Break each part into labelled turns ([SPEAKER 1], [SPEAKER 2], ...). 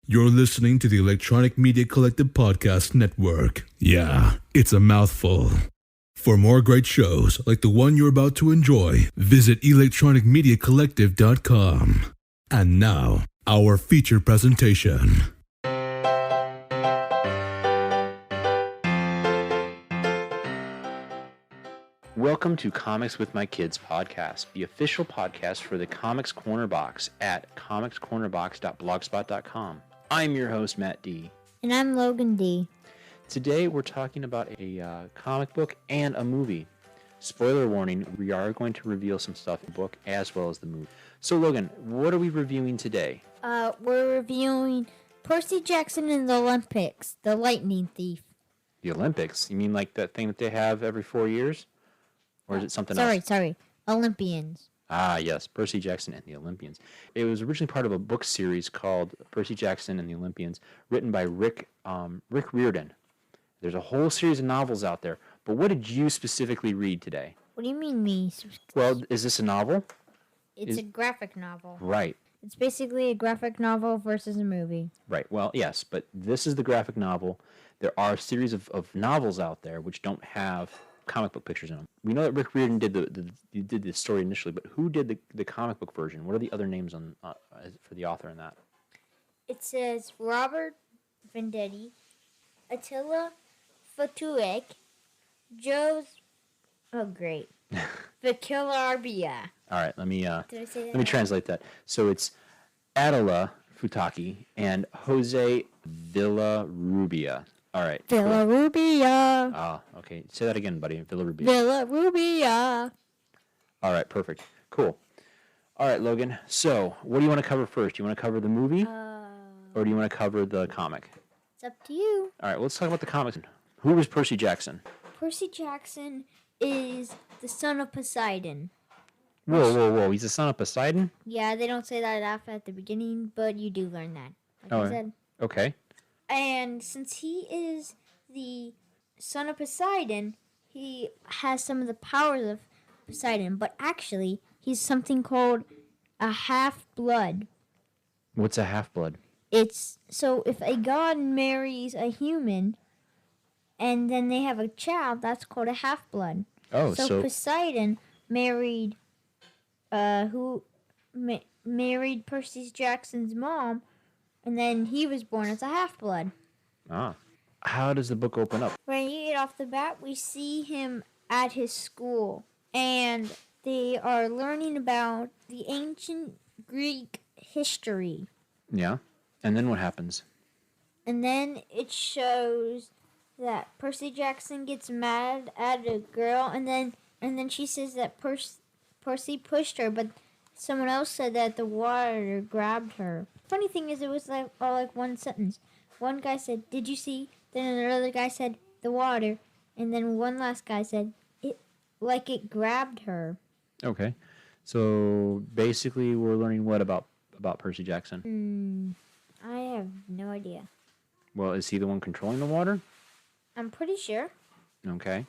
[SPEAKER 1] You're listening to the Electronic Media Collective Podcast Network. Yeah, it's a mouthful. For more great shows like the one you're about to enjoy, visit electronicmediacollective.com. And now, our feature presentation.
[SPEAKER 2] Welcome to Comics with My Kids podcast, the official podcast for the Comics Corner Box at comicscornerbox.blogspot.com. I'm your host, Matt D.
[SPEAKER 3] And I'm Logan D.
[SPEAKER 2] Today we're talking about a comic book and a movie. Spoiler warning, we are going to reveal some stuff in the book as well as the movie. So Logan, what are we reviewing today?
[SPEAKER 3] We're reviewing Percy Jackson and the Olympics, the Lightning Thief.
[SPEAKER 2] The Olympics? You mean like that thing that they have every 4 years? Or is it something else?
[SPEAKER 3] Sorry. Olympians.
[SPEAKER 2] Ah, yes, Percy Jackson and the Olympians. It was originally part of a book series called Percy Jackson and the Olympians, written by Rick Riordan. There's a whole series of novels out there, but what did you specifically read today?
[SPEAKER 3] What do you mean me?
[SPEAKER 2] Well, is this a novel?
[SPEAKER 3] It's a graphic novel.
[SPEAKER 2] Right.
[SPEAKER 3] It's basically a graphic novel versus a movie.
[SPEAKER 2] Right, well, yes, but this is the graphic novel. There are a series of novels out there which don't have comic book pictures in them. We know that Rick Riordan did the story initially, but who did the comic book version? What are the other names on for the author in that?
[SPEAKER 3] It says Robert Venditti, Attila, Futaki, José. Oh, great. Villarrubia.
[SPEAKER 2] All right, let me
[SPEAKER 3] Did I say that?
[SPEAKER 2] let me translate that. So it's Attila, Futaki, and José Villarrubia. All right.
[SPEAKER 3] Villarrubia.
[SPEAKER 2] Ah, okay. Say that again, buddy. Villarrubia.
[SPEAKER 3] Villarrubia.
[SPEAKER 2] All right, perfect. Cool. All right, Logan. So, what do you want to cover first? Do you want to cover the movie, or do you want to cover the comic?
[SPEAKER 3] It's up to you.
[SPEAKER 2] All right, let's talk about the comics. Who was Percy Jackson?
[SPEAKER 3] Percy Jackson is the son of Poseidon.
[SPEAKER 2] Whoa. He's the son of Poseidon?
[SPEAKER 3] Yeah, they don't say that at the beginning, but you do learn that. Like I said.
[SPEAKER 2] Okay.
[SPEAKER 3] And since he is the son of Poseidon, he has some of the powers of Poseidon, but actually, he's something called a half-blood.
[SPEAKER 2] What's a half-blood?
[SPEAKER 3] It's so if a god marries a human, and then they have a child, that's called a half-blood.
[SPEAKER 2] Oh,
[SPEAKER 3] So Poseidon married, married Percy Jackson's mom, and then he was born as a half-blood.
[SPEAKER 2] Ah. How does the book open up?
[SPEAKER 3] Right off the bat, we see him at his school, and they are learning about the ancient Greek history.
[SPEAKER 2] Yeah. And then what happens?
[SPEAKER 3] And then it shows that Percy Jackson gets mad at a girl, and then she says that Percy pushed her, but someone else said that the water grabbed her. Funny thing is, it was all like one sentence. One guy said, "Did you see?" Then another guy said, "The water," and then one last guy said, "It grabbed her."
[SPEAKER 2] Okay. So basically, we're learning what about Percy Jackson?
[SPEAKER 3] I have no idea.
[SPEAKER 2] Well, is he the one controlling the water?
[SPEAKER 3] I'm pretty sure.
[SPEAKER 2] Okay.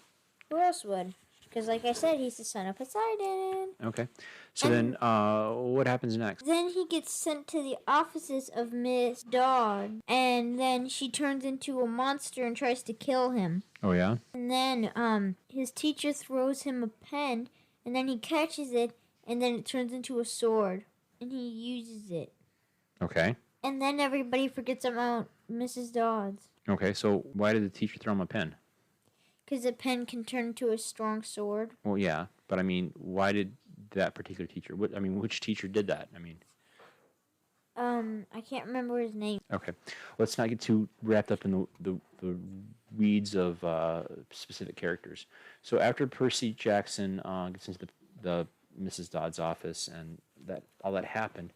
[SPEAKER 3] Who else would? Because, like I said, he's the son of Poseidon.
[SPEAKER 2] Okay. So then, what happens next?
[SPEAKER 3] Then he gets sent to the offices of Miss Dodd, and then she turns into a monster and tries to kill him.
[SPEAKER 2] Oh, yeah?
[SPEAKER 3] And then his teacher throws him a pen, and then he catches it, and then it turns into a sword, and he uses it.
[SPEAKER 2] Okay.
[SPEAKER 3] And then everybody forgets about Mrs. Dodds.
[SPEAKER 2] Okay, so why did the teacher throw him a pen?
[SPEAKER 3] Because a pen can turn into a strong sword.
[SPEAKER 2] Well, yeah, but I mean, why did that particular teacher? Which teacher did that? I mean,
[SPEAKER 3] I can't remember his name.
[SPEAKER 2] okay, let's not get too wrapped up in the weeds of specific characters. So after Percy Jackson gets into the Mrs. Dodd's office and all that happened,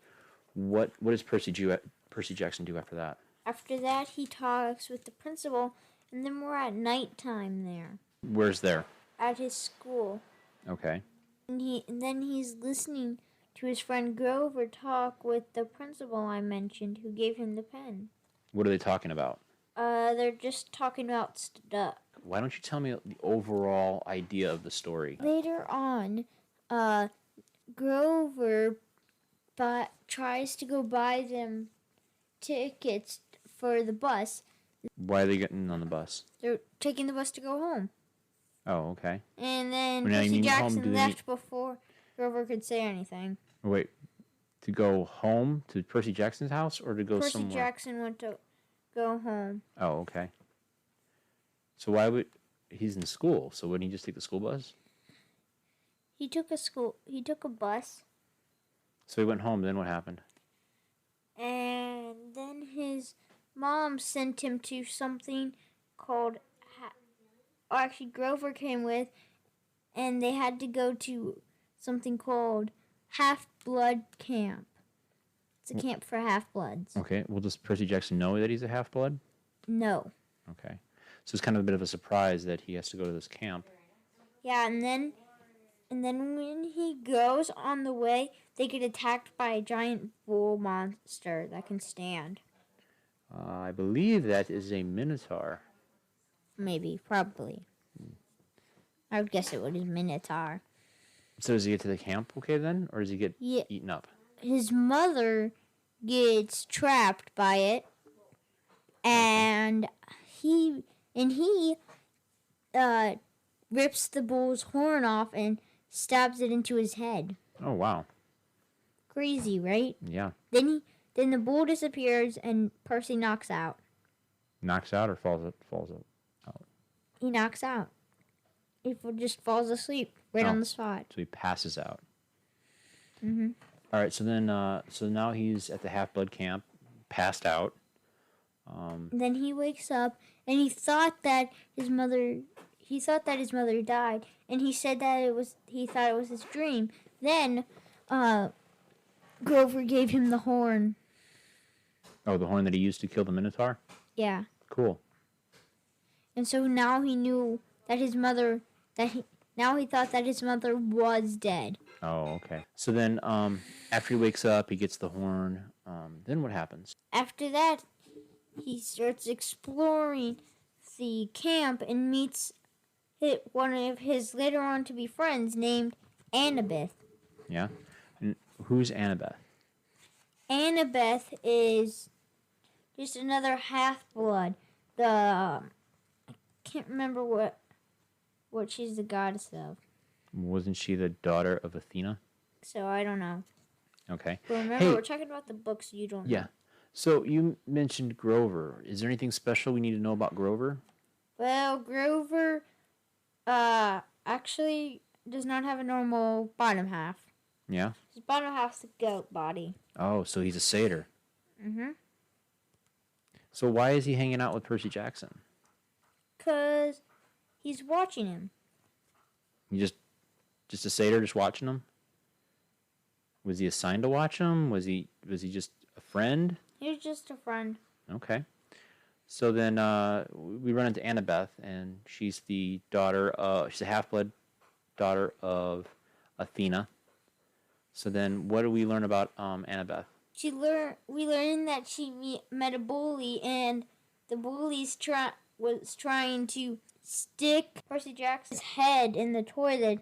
[SPEAKER 2] what does Percy Jackson do after that?
[SPEAKER 3] After that, he talks with the principal, and then we're at nighttime there.
[SPEAKER 2] Where's there?
[SPEAKER 3] At his school.
[SPEAKER 2] Okay.
[SPEAKER 3] And then he's listening to his friend Grover talk with the principal I mentioned, who gave him the pen.
[SPEAKER 2] What are they talking about?
[SPEAKER 3] They're just talking about stuff.
[SPEAKER 2] Why don't you tell me the overall idea of the story?
[SPEAKER 3] Later on, Grover tries to go buy them tickets for the bus.
[SPEAKER 2] Why are they getting on the bus?
[SPEAKER 3] They're taking the bus to go home.
[SPEAKER 2] Oh, okay.
[SPEAKER 3] And then
[SPEAKER 2] When you
[SPEAKER 3] Percy
[SPEAKER 2] mean home,
[SPEAKER 3] Jackson
[SPEAKER 2] do they
[SPEAKER 3] left before Grover could say anything.
[SPEAKER 2] Wait, to go home to Percy Jackson's house or to go
[SPEAKER 3] Percy
[SPEAKER 2] somewhere?
[SPEAKER 3] Jackson went to go home.
[SPEAKER 2] Oh, okay. So why would he's in school? So wouldn't he just take the school bus?
[SPEAKER 3] He took a bus.
[SPEAKER 2] So he went home. Then what happened?
[SPEAKER 3] And then his mom sent him to something called, actually Grover came with, and they had to go to something called Half-Blood Camp. It's a camp for half-bloods.
[SPEAKER 2] Okay. Well, does Percy Jackson know that he's a half-blood?
[SPEAKER 3] No.
[SPEAKER 2] Okay. So it's kind of a bit of a surprise that he has to go to this camp.
[SPEAKER 3] Yeah, and then when he goes on the way, they get attacked by a giant bull monster that can stand.
[SPEAKER 2] I believe that is a minotaur.
[SPEAKER 3] Maybe, probably. I would guess it was a minotaur.
[SPEAKER 2] So does he get to the camp okay then? Or does he get
[SPEAKER 3] Yeah.
[SPEAKER 2] eaten up?
[SPEAKER 3] His mother gets trapped by it, and he rips the bull's horn off and stabs it into his head.
[SPEAKER 2] Oh, wow.
[SPEAKER 3] Crazy, right?
[SPEAKER 2] Yeah.
[SPEAKER 3] Then the bull disappears and Percy knocks out.
[SPEAKER 2] Knocks out or falls out?
[SPEAKER 3] He knocks out. He just falls asleep right on the spot.
[SPEAKER 2] So he passes out.
[SPEAKER 3] Mhm.
[SPEAKER 2] All right. So then, so now he's at the Half-Blood camp, passed out.
[SPEAKER 3] Then he wakes up and he thought that his mother died, and he said that he thought it was his dream. Then Grover gave him the horn.
[SPEAKER 2] Oh, the horn that he used to kill the Minotaur?
[SPEAKER 3] Yeah.
[SPEAKER 2] Cool.
[SPEAKER 3] And so now he knew that his mother now he thought that his mother was dead.
[SPEAKER 2] Oh, okay. So then, after he wakes up, he gets the horn. Then what happens?
[SPEAKER 3] After that, he starts exploring the camp and meets one of his later on to be friends named Annabeth.
[SPEAKER 2] Yeah. And who's Annabeth?
[SPEAKER 3] Annabeth is just another half-blood. I can't remember what she's the goddess of.
[SPEAKER 2] Wasn't she the daughter of Athena?
[SPEAKER 3] So I don't know.
[SPEAKER 2] Okay.
[SPEAKER 3] But remember, we're talking about the books you don't know.
[SPEAKER 2] Yeah. So you mentioned Grover. Is there anything special we need to know about Grover?
[SPEAKER 3] Well, Grover actually does not have a normal bottom half.
[SPEAKER 2] Yeah?
[SPEAKER 3] His bottom half's the goat body.
[SPEAKER 2] Oh, so he's a satyr.
[SPEAKER 3] Mm-hmm.
[SPEAKER 2] So why is he hanging out with Percy Jackson?
[SPEAKER 3] 'Cause he's watching him.
[SPEAKER 2] You just a satyr just watching him? Was he assigned to watch him? Was he just a friend?
[SPEAKER 3] He was just a friend.
[SPEAKER 2] Okay. So then we run into Annabeth, and she's the daughter she's a half-blood daughter of Athena. So then what do we learn about Annabeth?
[SPEAKER 3] We learned that she met a bully, and the bully's was trying to stick Percy Jackson's head in the toilet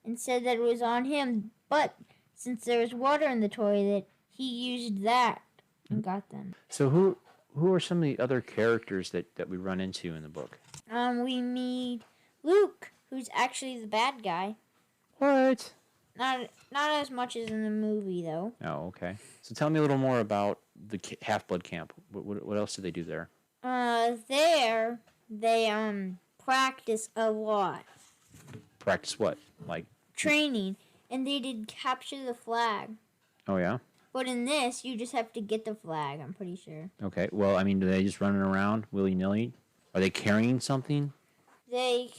[SPEAKER 3] and said that it was on him. But since there was water in the toilet, he used that and got them.
[SPEAKER 2] So who are some of the other characters that we run into in the book?
[SPEAKER 3] We meet Luke, who's actually the bad guy.
[SPEAKER 2] What?
[SPEAKER 3] Not as much as in the movie, though.
[SPEAKER 2] Oh, okay. So tell me a little more about the Half-Blood camp. What else do they do there?
[SPEAKER 3] There they practice a lot.
[SPEAKER 2] Practice what? Like
[SPEAKER 3] Training, and they did capture the flag.
[SPEAKER 2] Oh yeah.
[SPEAKER 3] But in this, you just have to get the flag, I'm pretty sure.
[SPEAKER 2] Okay. Well, I mean, do they just running around willy-nilly? Are they carrying something?
[SPEAKER 3] They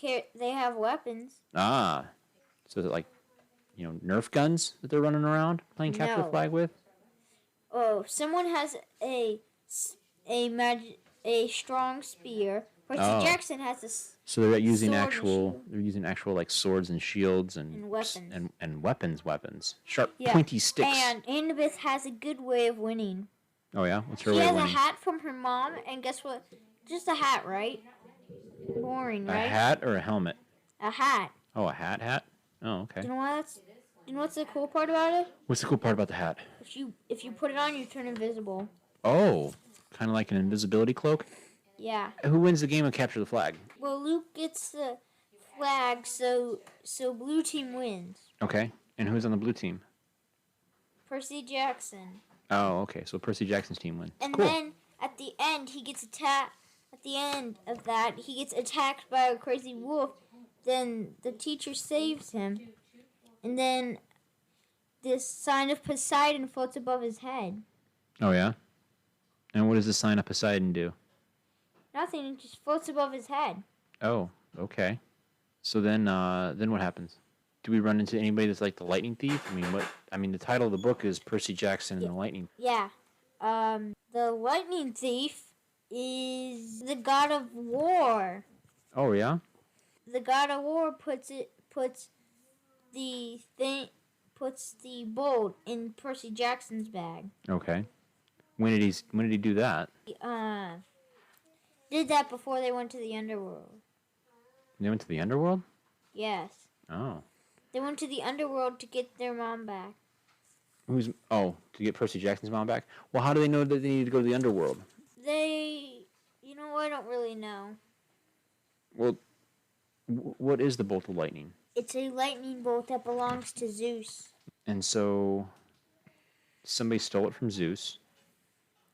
[SPEAKER 3] have weapons.
[SPEAKER 2] Ah. So is it like, Nerf guns that they're running around playing capture the flag with?
[SPEAKER 3] Oh, someone has a strong spear. Percy Jackson has a
[SPEAKER 2] So they're using
[SPEAKER 3] sword
[SPEAKER 2] actual like swords and shields
[SPEAKER 3] and weapons.
[SPEAKER 2] and weapons. Sharp pointy sticks.
[SPEAKER 3] And Annabeth has a good way of winning.
[SPEAKER 2] Oh yeah? What's her
[SPEAKER 3] She
[SPEAKER 2] way of
[SPEAKER 3] has
[SPEAKER 2] winning?
[SPEAKER 3] a hat from her mom, and guess what? Just a hat, right? Boring, right?
[SPEAKER 2] A hat or a helmet?
[SPEAKER 3] A hat.
[SPEAKER 2] Oh, a hat? Oh, okay.
[SPEAKER 3] You know what's the cool part about it?
[SPEAKER 2] What's the cool part about the hat?
[SPEAKER 3] If you put it on, you turn invisible.
[SPEAKER 2] Oh, Kind of like an invisibility cloak.
[SPEAKER 3] Yeah.
[SPEAKER 2] Who wins the game of capture the flag?
[SPEAKER 3] Well, Luke gets the flag, so blue team wins.
[SPEAKER 2] Okay. And who's on the blue team?
[SPEAKER 3] Percy Jackson.
[SPEAKER 2] Oh, okay. So Percy Jackson's team wins.
[SPEAKER 3] And
[SPEAKER 2] cool.
[SPEAKER 3] then at the end, he gets attacked. At the end of that, he gets attacked by a crazy wolf. Then the teacher saves him, and then this sign of Poseidon floats above his head.
[SPEAKER 2] Oh yeah. And what does the sign of Poseidon do?
[SPEAKER 3] Nothing. It just floats above his head.
[SPEAKER 2] Oh, okay. So then what happens? Do we run into anybody that's like the Lightning Thief? I mean, the title of the book is Percy Jackson and the Lightning.
[SPEAKER 3] Yeah. The Lightning Thief is the god of war.
[SPEAKER 2] Oh yeah.
[SPEAKER 3] The god of war puts the bolt in Percy Jackson's bag.
[SPEAKER 2] Okay. When did he do that?
[SPEAKER 3] Did that before they went to the underworld.
[SPEAKER 2] They went to the underworld?
[SPEAKER 3] Yes.
[SPEAKER 2] Oh.
[SPEAKER 3] They went to the underworld to get their mom back.
[SPEAKER 2] To get Percy Jackson's mom back? Well, how do they know that they need to go to the underworld?
[SPEAKER 3] I don't really know.
[SPEAKER 2] Well, what is the bolt of lightning?
[SPEAKER 3] It's a lightning bolt that belongs to Zeus.
[SPEAKER 2] And so somebody stole it from Zeus,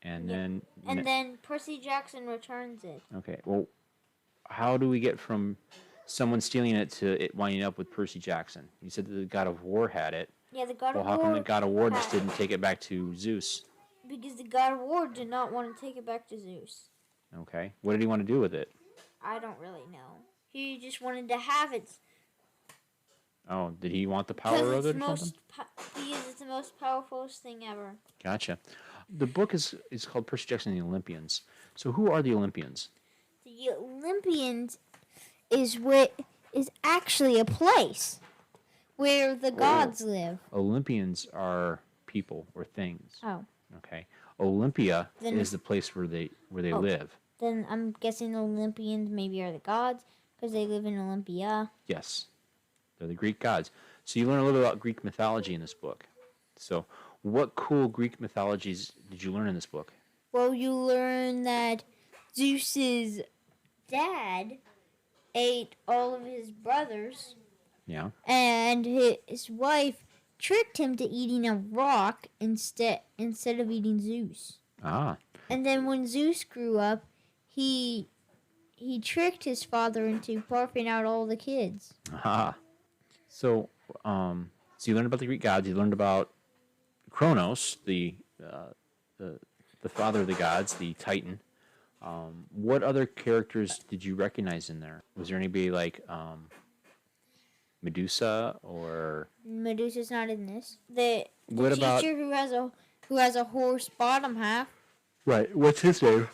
[SPEAKER 2] and then
[SPEAKER 3] Percy Jackson returns it.
[SPEAKER 2] Okay. Well, how do we get from someone stealing it to it winding up with Percy Jackson? You said that the God of War had it.
[SPEAKER 3] Yeah, the God of War.
[SPEAKER 2] Well, how come the God of War just didn't take it back to Zeus?
[SPEAKER 3] Because the God of War did not want to take it back to Zeus.
[SPEAKER 2] Okay. What did he want to do with it?
[SPEAKER 3] I don't really know. He just wanted to have it.
[SPEAKER 2] Oh, did he want the power of it or something?
[SPEAKER 3] Because it's the most powerful thing ever.
[SPEAKER 2] Gotcha. The book is called Percy Jackson the Olympians. So who are the Olympians?
[SPEAKER 3] The Olympians is actually a place where the gods live.
[SPEAKER 2] Olympians are people or things.
[SPEAKER 3] Oh.
[SPEAKER 2] Okay. Olympia is the place where they live.
[SPEAKER 3] Then I'm guessing the Olympians maybe are the gods because they live in Olympia.
[SPEAKER 2] Yes. They're the Greek gods. So you learn a little bit about Greek mythology in this book. So what cool Greek mythologies did you learn in this book?
[SPEAKER 3] Well, you learn that Zeus's dad ate all of his brothers.
[SPEAKER 2] Yeah.
[SPEAKER 3] And his wife tricked him to eating a rock instead of eating Zeus.
[SPEAKER 2] Ah.
[SPEAKER 3] And then when Zeus grew up, he tricked his father into barfing out all the kids.
[SPEAKER 2] Ah. So you learned about the Greek gods. You learned about Kronos, the father of the gods, the Titan. What other characters did you recognize in there? Was there anybody like Medusa or?
[SPEAKER 3] Medusa's not in this. The
[SPEAKER 2] what
[SPEAKER 3] teacher
[SPEAKER 2] about
[SPEAKER 3] who has a horse bottom half.
[SPEAKER 2] Right. What's his name?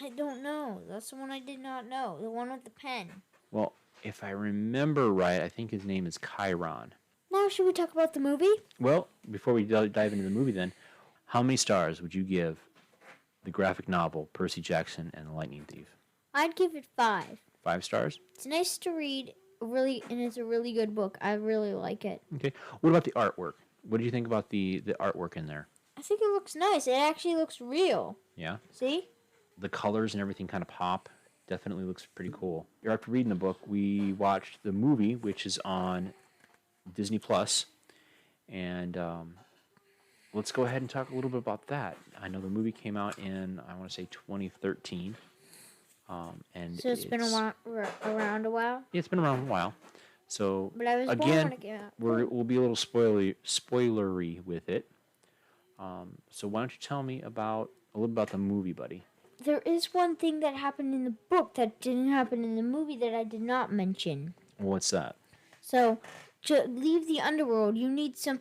[SPEAKER 3] I don't know. That's the one I did not know. The one with the pen.
[SPEAKER 2] Well, if I remember right, I think his name is Chiron.
[SPEAKER 3] Now, should we talk about the movie?
[SPEAKER 2] Well, before we dive into the movie then, how many stars would you give the graphic novel Percy Jackson and the Lightning Thief?
[SPEAKER 3] I'd give it 5.
[SPEAKER 2] 5 stars?
[SPEAKER 3] It's nice to read, and it's a really good book. I really like it.
[SPEAKER 2] Okay. What about the artwork? What do you think about the artwork in there?
[SPEAKER 3] I think it looks nice. It actually looks real.
[SPEAKER 2] Yeah?
[SPEAKER 3] See?
[SPEAKER 2] The colors and everything kind of pop. Definitely looks pretty cool. After reading the book, we watched the movie, which is on Disney Plus, and let's go ahead and talk a little bit about that. I know the movie came out in, I want to say 2013. And
[SPEAKER 3] so it's been around a while?
[SPEAKER 2] Yeah, it's been around a while. So
[SPEAKER 3] but I was
[SPEAKER 2] again,
[SPEAKER 3] born when it came out.
[SPEAKER 2] we'll be a little spoilery with it. So why don't you tell me a little about the movie, buddy?
[SPEAKER 3] There is one thing that happened in the book that didn't happen in the movie that I did not mention.
[SPEAKER 2] What's that?
[SPEAKER 3] So, to leave the underworld, you need some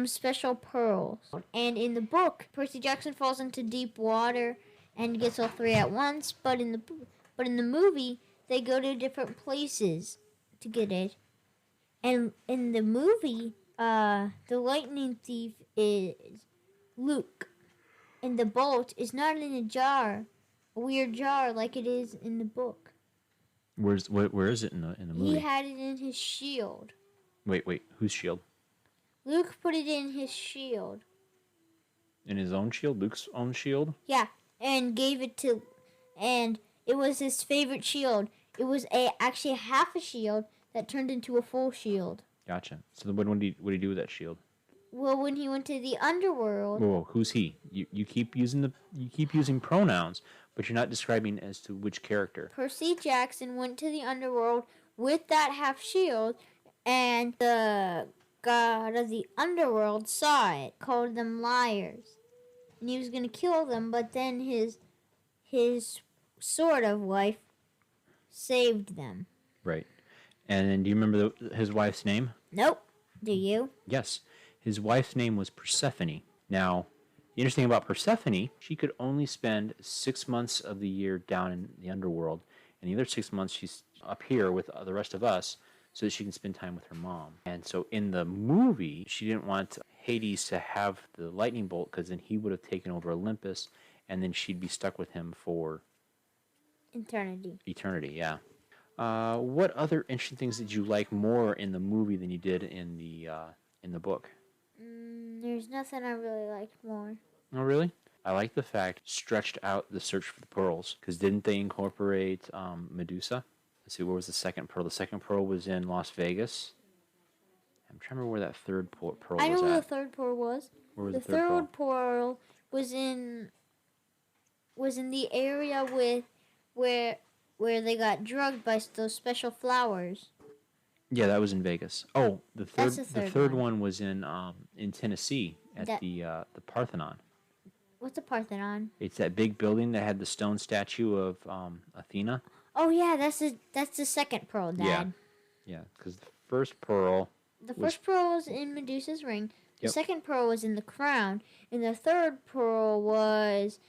[SPEAKER 3] special pearls. And in the book, Percy Jackson falls into deep water and gets all 3 at once. But in the movie, they go to different places to get it. And in the movie, the Lightning Thief is Luke. And the bolt is not in a weird jar like it is in the book.
[SPEAKER 2] Where is it in the movie?
[SPEAKER 3] He had it in his shield.
[SPEAKER 2] Wait, whose shield?
[SPEAKER 3] Luke put it in his shield.
[SPEAKER 2] In his own shield? Luke's own shield?
[SPEAKER 3] Yeah, and gave it to, and it was his favorite shield. It was actually half a shield that turned into a full shield.
[SPEAKER 2] Gotcha. So then what did he do with that shield?
[SPEAKER 3] Well, when he went to the underworld.
[SPEAKER 2] Whoa, who's he? You keep using pronouns, but you're not describing as to which character.
[SPEAKER 3] Percy Jackson went to the underworld with that half shield, and the god of the underworld saw it, called them liars, and he was gonna kill them. But then his sort of wife saved them.
[SPEAKER 2] Right. And then do you remember his wife's name?
[SPEAKER 3] Nope. Do you?
[SPEAKER 2] Yes. His wife's name was Persephone. Now, the interesting thing about Persephone, she could only spend 6 months of the year down in the underworld, and the other 6 months she's up here with the rest of us so that she can spend time with her mom. And so in the movie, she didn't want Hades to have the lightning bolt because then he would have taken over Olympus, and then she'd be stuck with him for eternity, yeah. What other interesting things did you like more in the movie than you did in the book?
[SPEAKER 3] There's nothing I really liked more.
[SPEAKER 2] Oh, really? I like the fact stretched out the search for the pearls, because didn't they incorporate Medusa? Let's see, where was the second pearl? The second pearl was in Las Vegas. I'm trying to remember where that third pearl was at.
[SPEAKER 3] I know where the third pearl was.
[SPEAKER 2] Where was
[SPEAKER 3] the
[SPEAKER 2] the third
[SPEAKER 3] third pearl was in the area where they got drugged by those special flowers.
[SPEAKER 2] Yeah, that was in Vegas. Oh, the third
[SPEAKER 3] one.
[SPEAKER 2] one was in Tennessee at the Parthenon.
[SPEAKER 3] What's a Parthenon?
[SPEAKER 2] It's that big building that had the stone statue of Athena.
[SPEAKER 3] Oh yeah, that's the second pearl, Dad.
[SPEAKER 2] Yeah, because the first pearl.
[SPEAKER 3] The first pearl was in Medusa's ring. The
[SPEAKER 2] Yep.
[SPEAKER 3] second pearl was in the crown, and the third pearl was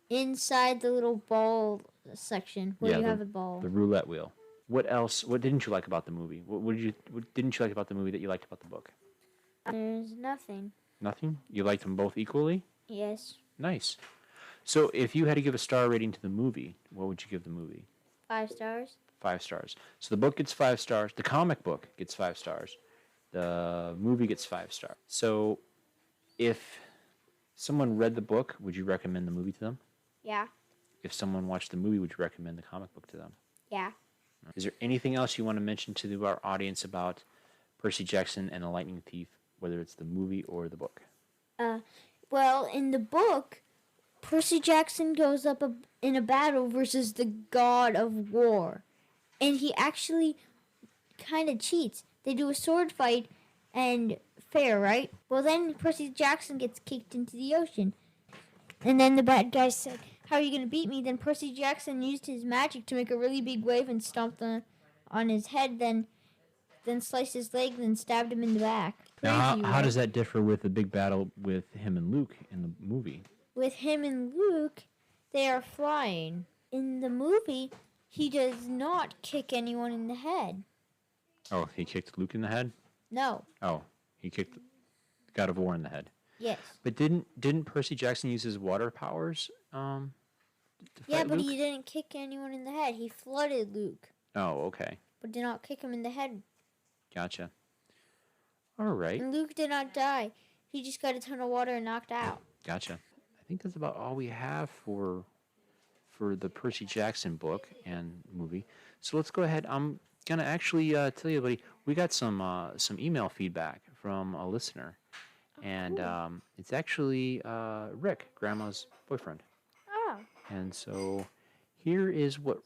[SPEAKER 3] inside the little ball section where you have a ball.
[SPEAKER 2] The roulette wheel. What else? What didn't you like about the movie? What didn't you like about the movie that you liked about the book?
[SPEAKER 3] There's nothing.
[SPEAKER 2] Nothing? You liked them both equally?
[SPEAKER 3] Yes.
[SPEAKER 2] Nice. So if you had to give a star rating to the movie, what would you give the movie?
[SPEAKER 3] 5 stars.
[SPEAKER 2] 5 stars. So the book gets 5 stars. The comic book gets 5 stars. The movie gets 5 stars. So if someone read the book, would you recommend the movie to them?
[SPEAKER 3] Yeah.
[SPEAKER 2] If someone watched the movie, would you recommend the comic book to them?
[SPEAKER 3] Yeah.
[SPEAKER 2] Is there anything else you want to mention to our audience about Percy Jackson and the Lightning Thief, whether it's the movie or the book?
[SPEAKER 3] Well, in the book, Percy Jackson goes up in a battle versus the god of war. And he actually kind of cheats. They do a sword fight and fair, right? Well, then Percy Jackson gets kicked into the ocean. And then the bad guy said, "How are you going to beat me?" Then Percy Jackson used his magic to make a really big wave and stomped on his head, then sliced his leg, then stabbed him in the back.
[SPEAKER 2] Now, how does that differ with the big battle with him and Luke in the movie?
[SPEAKER 3] With him and Luke, they are flying. In the movie, he does not kick anyone in the head.
[SPEAKER 2] Oh, he kicked Luke in the head?
[SPEAKER 3] No.
[SPEAKER 2] Oh, he kicked God of War in the head.
[SPEAKER 3] Yes.
[SPEAKER 2] But didn't Percy Jackson use his water powers to fight
[SPEAKER 3] but
[SPEAKER 2] Luke?
[SPEAKER 3] he didn't kick anyone in the head. He flooded Luke,
[SPEAKER 2] Oh, okay.
[SPEAKER 3] but did not kick him in the head.
[SPEAKER 2] Gotcha. All right.
[SPEAKER 3] And Luke did not die. He just got a ton of water and knocked out.
[SPEAKER 2] Gotcha. I think that's about all we have for the Percy Jackson book and movie. So let's go ahead. I'm gonna actually tell you, buddy, we got some email feedback from a listener, and it's actually Rick, Grandma's boyfriend.
[SPEAKER 3] Oh.
[SPEAKER 2] And so here is what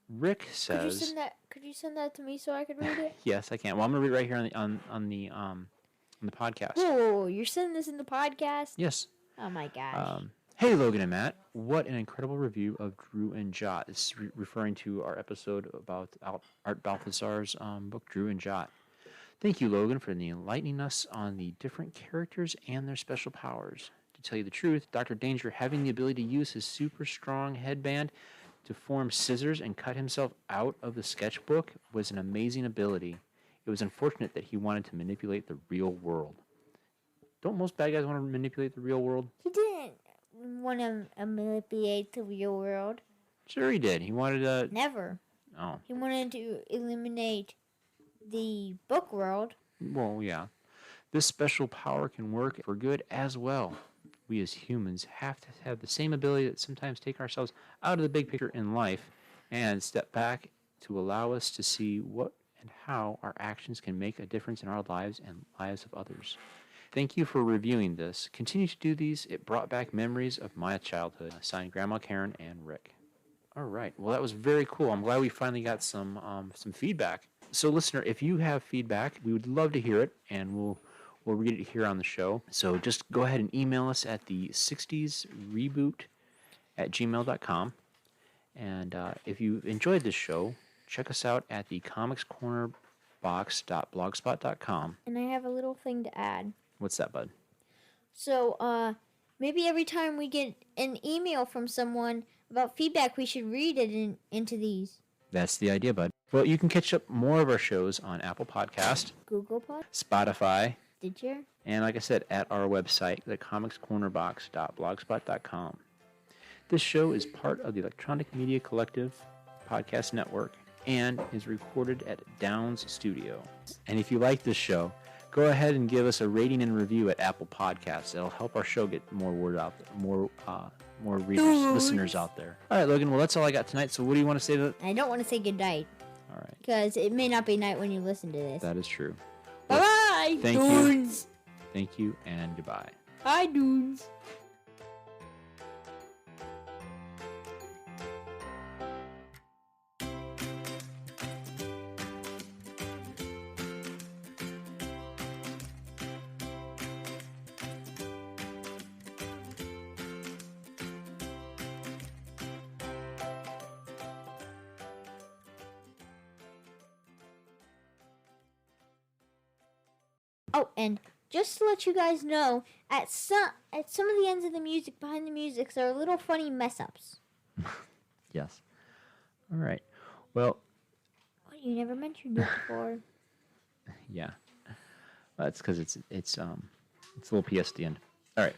[SPEAKER 2] Rick says.
[SPEAKER 3] Could you send that to me so I could read it?
[SPEAKER 2] Yes, I can. Well, I'm gonna read it right here on the podcast.
[SPEAKER 3] Whoa, you're sending this in the podcast?
[SPEAKER 2] Yes.
[SPEAKER 3] Oh my gosh.
[SPEAKER 2] Hey, Logan and Matt. What an incredible review of Drew and Jot. This is referring to our episode about Art Balthazar's book, Drew and Jot. Thank you, Logan, for enlightening us on the different characters and their special powers. To tell you the truth, Dr. Danger having the ability to use his super strong headband to form scissors and cut himself out of the sketchbook was an amazing ability. It was unfortunate that he wanted to manipulate the real world. Don't most bad guys want to manipulate the real world?
[SPEAKER 3] He didn't want to manipulate the real world.
[SPEAKER 2] Sure he did. He wanted to...
[SPEAKER 3] Never.
[SPEAKER 2] Oh.
[SPEAKER 3] He wanted to eliminate the book world.
[SPEAKER 2] Well, yeah. This special power can work for good as well. we as humans have to have the same ability that sometimes take ourselves out of the big picture in life and step back to allow us to see what and how our actions can make a difference in our lives and lives of others. Thank you for reviewing this. Continue to do these. It brought back memories of my childhood. Signed, Grandma Karen and Rick. All right. Well, that was very cool. I'm glad we finally got some feedback. So, listener, if you have feedback, we would love to hear it, and we'll read it here on the show. So just go ahead and email us at the 60sreboot@gmail.com. And if you enjoyed this show, check us out at the comicscornerbox.blogspot.com.
[SPEAKER 3] And I have a little thing to add.
[SPEAKER 2] What's that, bud?
[SPEAKER 3] So, maybe every time we get an email from someone about feedback, we should read it into these.
[SPEAKER 2] That's the idea, bud. Well, you can catch up more of our shows on Apple Podcast,
[SPEAKER 3] Google Pod,
[SPEAKER 2] Spotify,
[SPEAKER 3] Stitcher,
[SPEAKER 2] and like I said, at our website, thecomicscornerbox.blogspot.com. This show is part of the Electronic Media Collective podcast network and is recorded at Downs Studio. And if you like this show, go ahead and give us a rating and review at Apple Podcasts. It'll help our show get more word out there, more readers, listeners out there. All right, Logan. Well, that's all I got tonight. So, what do you want to say?
[SPEAKER 3] I don't want to say goodnight.
[SPEAKER 2] All right.
[SPEAKER 3] Because it may not be night when you listen to this.
[SPEAKER 2] That is true.
[SPEAKER 3] Bye-bye, dudes.
[SPEAKER 2] Thank you, and goodbye.
[SPEAKER 3] Bye, dudes. Oh, and just to let you guys know, at some of the ends of the music, behind the music, there are little funny mess-ups.
[SPEAKER 2] Yes. All right. Well.
[SPEAKER 3] Oh, you never mentioned it before.
[SPEAKER 2] Yeah. That's because it's a little PS at the end. All right.